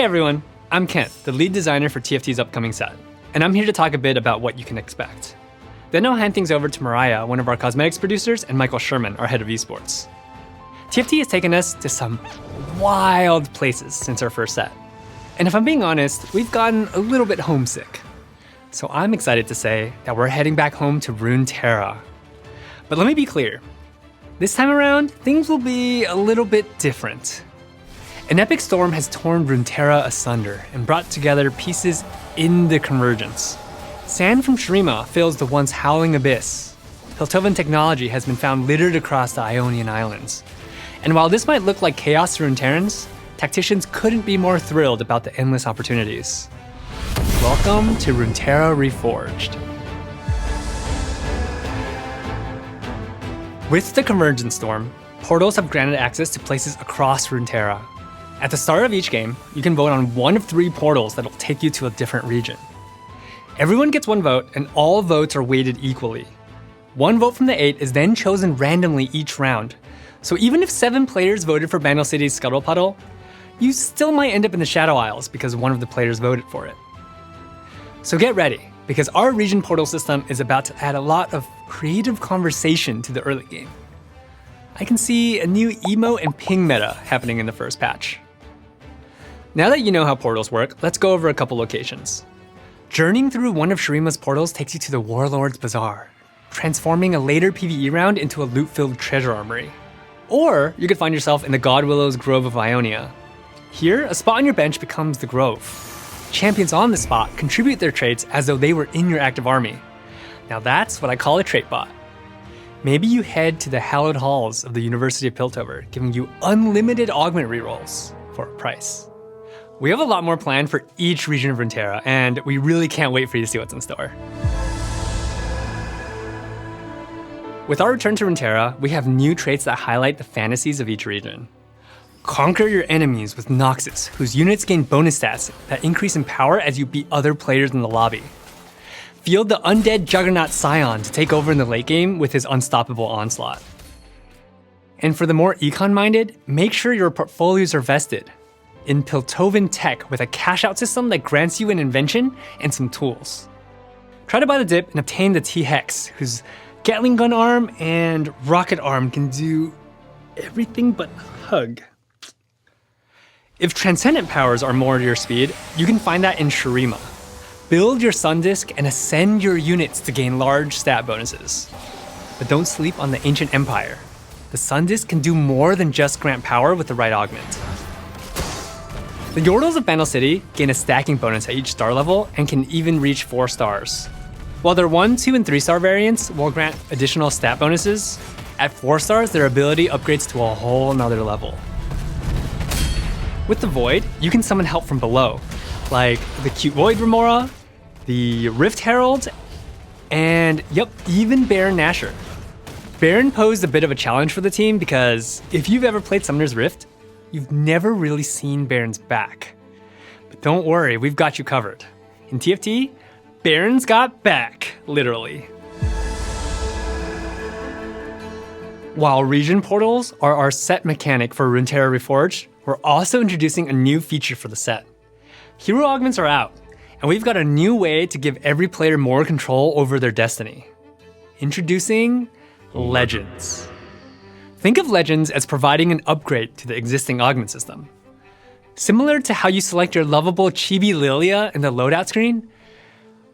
Hey everyone, I'm Kent, the lead designer for TFT's upcoming set, and I'm here to talk a bit about what you can expect. Then I'll hand things over to Mariah, one of our cosmetics producers, and Michael Sherman, our head of esports. TFT has taken us to some wild places since our first set. And if I'm being honest, we've gotten a little bit homesick. So I'm excited to say that we're heading back home to Runaterra. But let me be clear, this time around, things will be a little bit different. An epic storm has torn Runaterra asunder and brought together pieces in the convergence. Sand from Shurima fills the once howling abyss. Piltovan technology has been found littered across the Ionian Islands. And while this might look like chaos to Runaterrans, tacticians couldn't be more thrilled about the endless opportunities. Welcome to Runaterra Reforged. With the Convergence Storm, portals have granted access to places across Runaterra. At the start of each game, you can vote on one of 3 portals that'll take you to a different region. Everyone gets 1 vote, and all votes are weighted equally. 1 vote from the 8 is then chosen randomly each round, so even if 7 players voted for Bandle City's Scuttle Puddle, you still might end up in the Shadow Isles because one of the players voted for it. So get ready, because our region portal system is about to add a lot of creative conversation to the early game. I can see a new emo and ping meta happening in the first patch. Now that you know how portals work, let's go over a couple locations. Journeying through one of Shurima's portals takes you to the Warlord's Bazaar, transforming a later PvE round into a loot-filled treasure armory. Or you could find yourself in the Godwillow's Grove of Ionia. Here, a spot on your bench becomes the Grove. Champions on the spot contribute their traits as though they were in your active army. Now that's what I call a trait bot. Maybe you head to the hallowed halls of the University of Piltover, giving you unlimited augment rerolls for a price. We have a lot more planned for each region of Runaterra, and we really can't wait for you to see what's in store. With our return to Runaterra, we have new traits that highlight the fantasies of each region. Conquer your enemies with Noxus, whose units gain bonus stats that increase in power as you beat other players in the lobby. Field the undead Juggernaut Scion to take over in the late game with his unstoppable onslaught. And for the more econ-minded, make sure your portfolios are vested in Piltovan tech with a cash-out system that grants you an invention and some tools. Try to buy the dip and obtain the T-Hex, whose Gatling gun arm and rocket arm can do everything but hug. If transcendent powers are more to your speed, you can find that in Shurima. Build your Sun Disk and ascend your units to gain large stat bonuses. But don't sleep on the Ancient Empire. The Sun Disk can do more than just grant power with the right augment. The Yordles of Bandle City gain a stacking bonus at each star level and can even reach 4 stars. While their 1, 2, and 3 star variants will grant additional stat bonuses, at 4 stars their ability upgrades to a whole nother level. With the Void, you can summon help from below, like the cute Void Remora, the Rift Herald, and even Baron Nashor. Baron posed a bit of a challenge for the team because if you've ever played Summoner's Rift, you've never really seen Baron's back. But don't worry, we've got you covered. In TFT, Baron's got back, literally. While region portals are our set mechanic for Runaterra Reforged, we're also introducing a new feature for the set. Hero augments are out, and we've got a new way to give every player more control over their destiny. Introducing Legends. Think of Legends as providing an upgrade to the existing augment system. Similar to how you select your lovable Chibi Lilia in the loadout screen,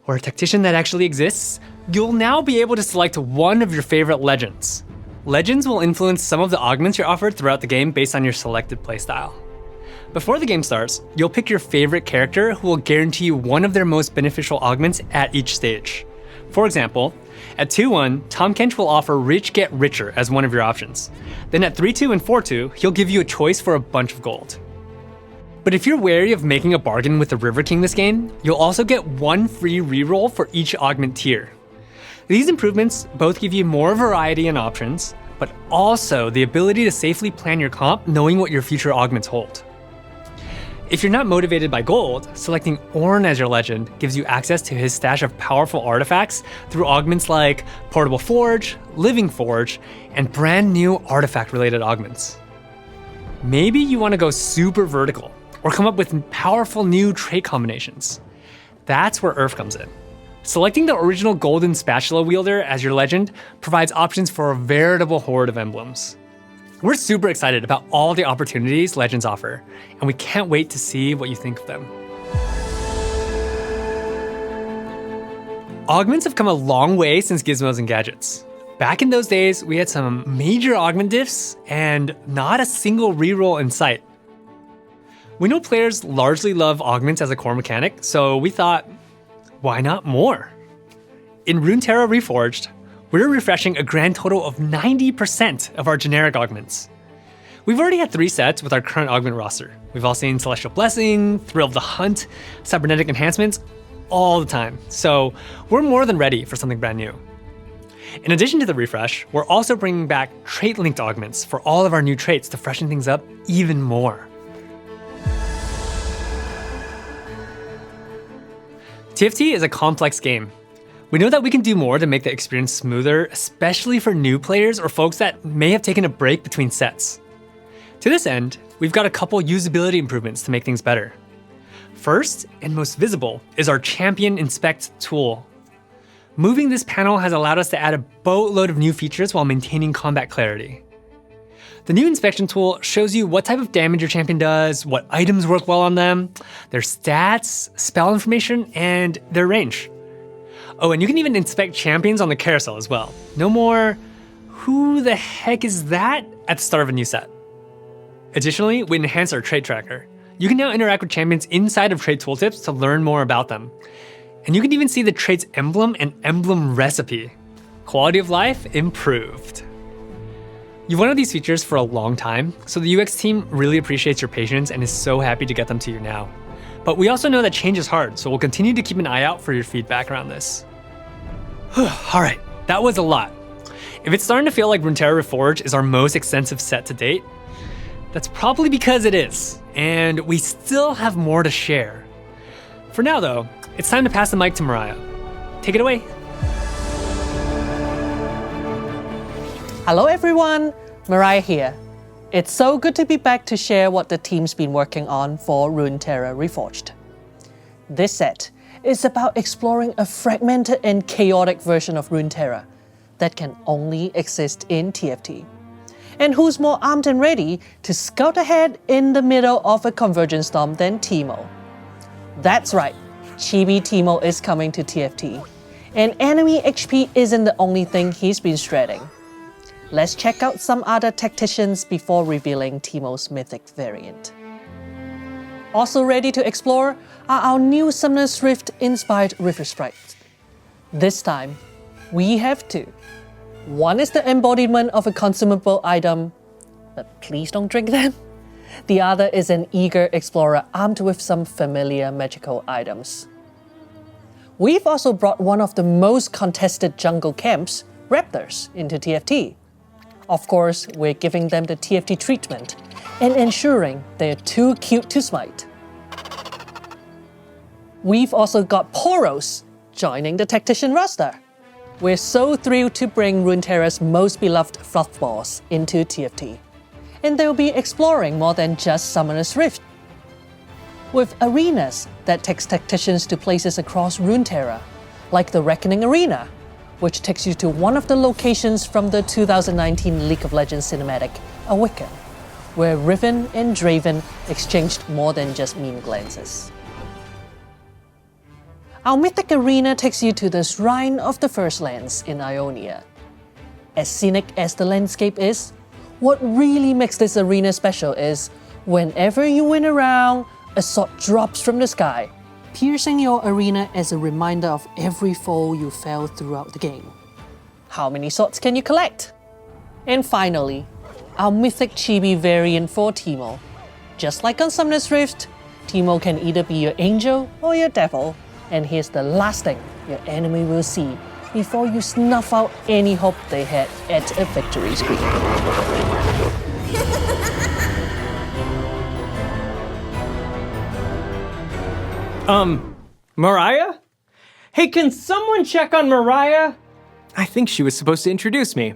or a tactician that actually exists, you'll now be able to select one of your favorite legends. Legends will influence some of the augments you're offered throughout the game based on your selected playstyle. Before the game starts, you'll pick your favorite character who will guarantee you one of their most beneficial augments at each stage. For example, at 2-1, Tahm Kench will offer Rich Get Richer as one of your options. Then at 3-2 and 4-2, he'll give you a choice for a bunch of gold. But if you're wary of making a bargain with the River King this game, you'll also get 1 free reroll for each augment tier. These improvements both give you more variety and options, but also the ability to safely plan your comp knowing what your future augments hold. If you're not motivated by gold, selecting Ornn as your legend gives you access to his stash of powerful artifacts through augments like Portable Forge, Living Forge, and brand new artifact-related augments. Maybe you want to go super vertical, or come up with powerful new trait combinations. That's where Earth comes in. Selecting the original golden spatula wielder as your legend provides options for a veritable horde of emblems. We're super excited about all the opportunities Legends offer, and we can't wait to see what you think of them. Augments have come a long way since gizmos and gadgets. Back in those days, we had some major augment diffs and not a single reroll in sight. We know players largely love augments as a core mechanic, so we thought, why not more? In Runeterra Reforged, we're refreshing a grand total of 90% of our generic augments. We've already had 3 sets with our current augment roster. We've all seen Celestial Blessing, Thrill of the Hunt, Cybernetic Enhancements, all the time, so we're more than ready for something brand new. In addition to the refresh, we're also bringing back trait-linked augments for all of our new traits to freshen things up even more. TFT is a complex game. We know that we can do more to make the experience smoother, especially for new players or folks that may have taken a break between sets. To this end, we've got a couple usability improvements to make things better. First, and most visible, is our Champion Inspect tool. Moving this panel has allowed us to add a boatload of new features while maintaining combat clarity. The new inspection tool shows you what type of damage your champion does, what items work well on them, their stats, spell information, and their range. Oh, and you can even inspect champions on the carousel as well. No more, who the heck is that, at the start of a new set. Additionally, we enhanced our trait tracker. You can now interact with champions inside of trait tooltips to learn more about them. And you can even see the trait's emblem and emblem recipe. Quality of life improved. You've wanted these features for a long time, so the UX team really appreciates your patience and is so happy to get them to you now. But we also know that change is hard, so we'll continue to keep an eye out for your feedback around this. All right, that was a lot. If it's starting to feel like Runeterra Reforged is our most extensive set to date, that's probably because it is, and we still have more to share. For now though, it's time to pass the mic to Mariah. Take it away. Hello everyone, Mariah here. It's so good to be back to share what the team's been working on for Runeterra Reforged. This set is about exploring a fragmented and chaotic version of Runeterra that can only exist in TFT. And who's more armed and ready to scout ahead in the middle of a convergence storm than Teemo? That's right, Chibi Teemo is coming to TFT. And enemy HP isn't the only thing he's been shredding. Let's check out some other tacticians before revealing Teemo's mythic variant. Also ready to explore are our new Summoner's Rift inspired River Sprites. This time, we have 2. One is the embodiment of a consumable item, but please don't drink them. The other is an eager explorer armed with some familiar magical items. We've also brought one of the most contested jungle camps, Raptors, into TFT. Of course, we're giving them the TFT treatment and ensuring they're too cute to smite. We've also got Poros joining the Tactician roster. We're so thrilled to bring Runeterra's most beloved fluffballs into TFT. And they'll be exploring more than just Summoner's Rift. With arenas that takes tacticians to places across Runeterra, like the Reckoning Arena, which takes you to one of the locations from the 2019 League of Legends cinematic, Awaken, where Riven and Draven exchanged more than just mean glances. Our mythic arena takes you to the Shrine of the First Lands in Ionia. As scenic as the landscape is, what really makes this arena special is whenever you win a round, a sword drops from the sky, piercing your arena as a reminder of every foe you fell throughout the game. How many swords can you collect? And finally, our mythic chibi variant for Teemo. Just like on Summoner's Rift, Teemo can either be your angel or your devil, and here's the last thing your enemy will see before you snuff out any hope they had at a victory screen. Mariah? Hey, can someone check on Mariah? I think she was supposed to introduce me.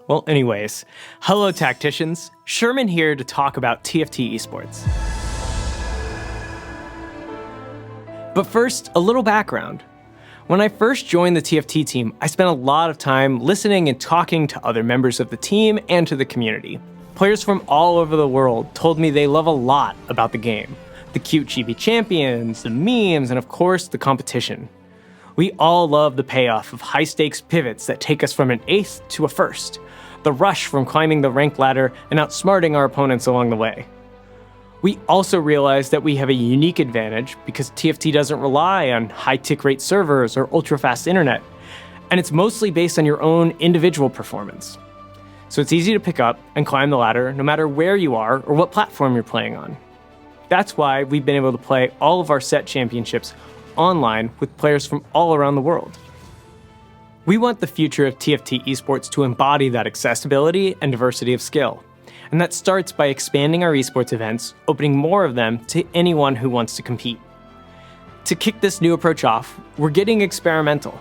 Well, anyways, hello tacticians. Sherman here to talk about TFT esports. But first, a little background. When I first joined the TFT team, I spent a lot of time listening and talking to other members of the team and to the community. Players from all over the world told me they love a lot about the game. The cute chibi champions, the memes, and of course, the competition. We all love the payoff of high-stakes pivots that take us from an 8th to a 1st, the rush from climbing the rank ladder and outsmarting our opponents along the way. We also realize that we have a unique advantage because TFT doesn't rely on high tick rate servers or ultra-fast internet, and it's mostly based on your own individual performance. So it's easy to pick up and climb the ladder no matter where you are or what platform you're playing on. That's why we've been able to play all of our set championships online with players from all around the world. We want the future of TFT esports to embody that accessibility and diversity of skill. And that starts by expanding our esports events, opening more of them to anyone who wants to compete. To kick this new approach off, we're getting experimental.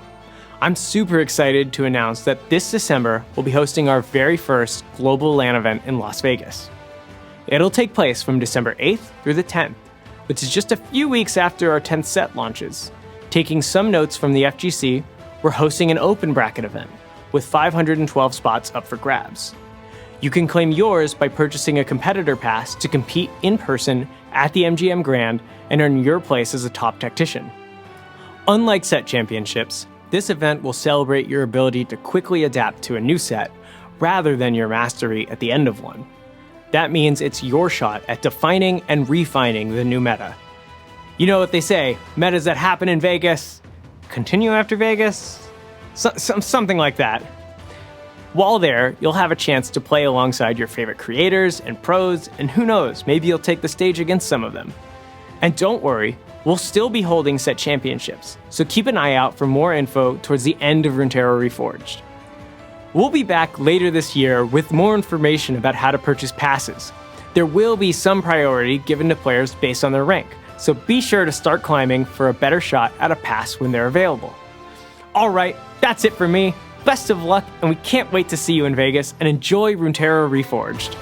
I'm super excited to announce that this December we'll be hosting our very first global LAN event in Las Vegas. It'll take place from December 8th through the 10th, which is just a few weeks after our 10th set launches. Taking some notes from the FGC, we're hosting an open bracket event with 512 spots up for grabs. You can claim yours by purchasing a competitor pass to compete in person at the MGM Grand and earn your place as a top tactician. Unlike set championships, this event will celebrate your ability to quickly adapt to a new set rather than your mastery at the end of one. That means it's your shot at defining and refining the new meta. You know what they say, metas that happen in Vegas continue after Vegas? Something like that. While there, you'll have a chance to play alongside your favorite creators and pros, and who knows, maybe you'll take the stage against some of them. And don't worry, we'll still be holding set championships, so keep an eye out for more info towards the end of Runeterra Reforged. We'll be back later this year with more information about how to purchase passes. There will be some priority given to players based on their rank, so be sure to start climbing for a better shot at a pass when they're available. Alright, that's it for me. Best of luck, and we can't wait to see you in Vegas, and enjoy Runeterra Reforged.